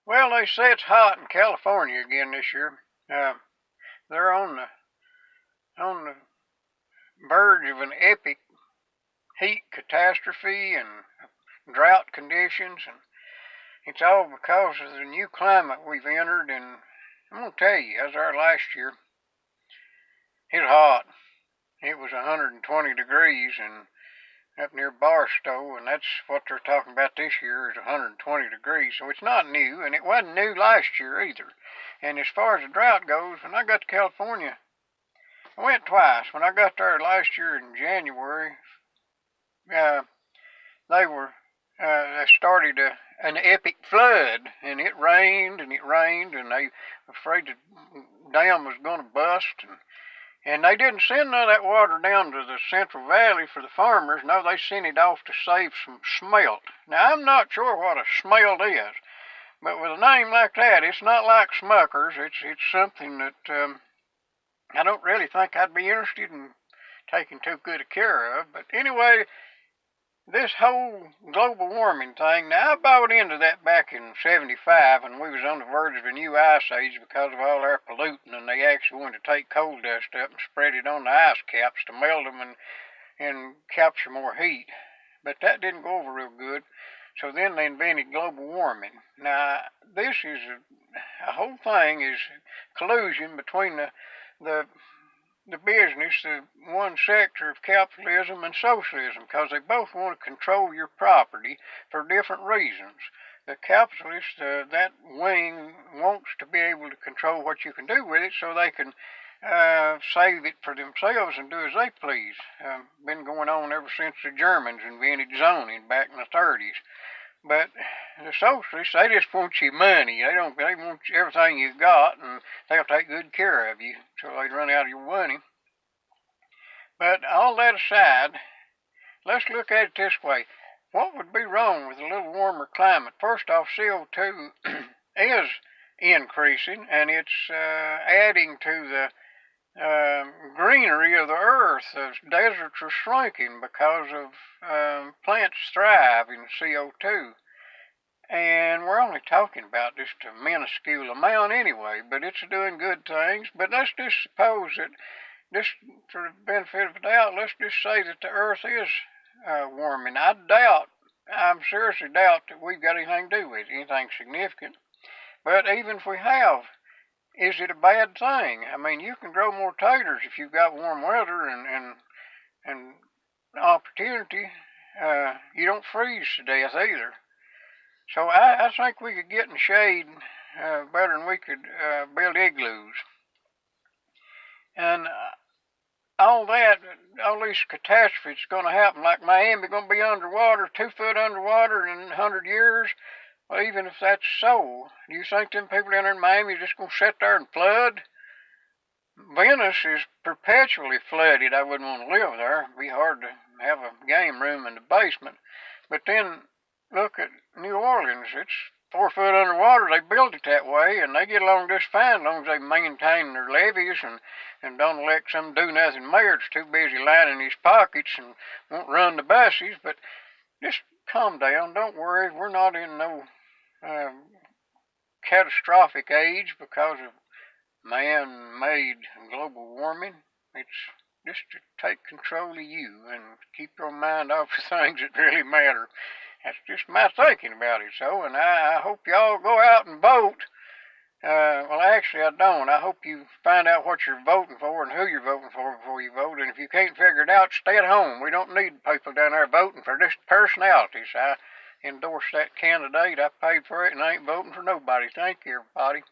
Well, they say it's hot in California again this year. They're on the verge of an epic heat catastrophe and drought conditions, and it's all because of the new climate we've entered. And I'm gonna tell you, I was there last year. It was hot. It was 120 degrees and up near Barstow, and that's what they're talking about this year is 120 degrees. So it's not new, and it wasn't new last year either. And as far as the drought goes, when I got to California, I went twice. When I got there last year in January, uh, they started an epic flood, and it rained and it rained, and they were afraid the dam was going to bust, and they didn't send none of that water down to the Central Valley for the farmers. No, they sent it off to save some smelt. Now, I'm not sure what a smelt is, but with a name like that, it's not like Smuckers. It's something that I don't really think I'd be interested in taking too good a care of. But anyway, this whole global warming thing, now I bought into that back in 75 when we was on the verge of a new ice age because of all our polluting, and they actually wanted to take coal dust up and spread it on the ice caps to melt them and capture more heat. But that didn't go over real good, so then they invented global warming. Now, this is a whole thing is collusion between the business, the one sector of capitalism and socialism, because they both want to control your property for different reasons. The capitalist, that wing, wants to be able to control what you can do with it so they can save it for themselves and do as they please. Been going on ever since the Germans invented zoning back in the 30s. But the socialists, they just want your money. They want everything you've got, and they'll take good care of you till they run out of your money. But all that aside, let's look at it this way. What would be wrong with a little warmer climate? First off, CO2 is increasing, and it's adding to the greenery of the earth. The deserts are shrinking because of plants thrive in CO2. And we're only talking about just a minuscule amount anyway, but it's doing good things. But let's just suppose that, just for the benefit of the doubt, let's just say that the earth is warming. I seriously doubt that we've got anything to do with it, anything significant. But even if we have, is it a bad thing? I mean, you can grow more taters if you've got warm weather and opportunity. You don't freeze to death either. So I think we could get in the shade better than we could build igloos. And all these catastrophes going to happen, like Miami going to be underwater, 2 foot underwater in 100 years. Well, even if that's so, do you think them people down there in Miami are just going to sit there and flood? Venice is perpetually flooded. I wouldn't want to live there. It'd be hard to have a game room in the basement. But then look at New Orleans. It's 4 foot underwater. They built it that way, and they get along just fine as long as they maintain their levees and don't let some do-nothing mayor that's too busy lining his pockets and won't run the buses. But just calm down. Don't worry. We're not in no catastrophic age because of man-made global warming. It's just to take control of you and keep your mind off the things that really matter. That's just my thinking about it. So, and I hope y'all go out and vote. Well, actually, I don't. I hope you find out what you're voting for and who you're voting for before you vote. And if you can't figure it out, stay at home. We don't need people down there voting for just personalities. I endorse that candidate. I paid for it, and I ain't voting for nobody. Thank you, everybody.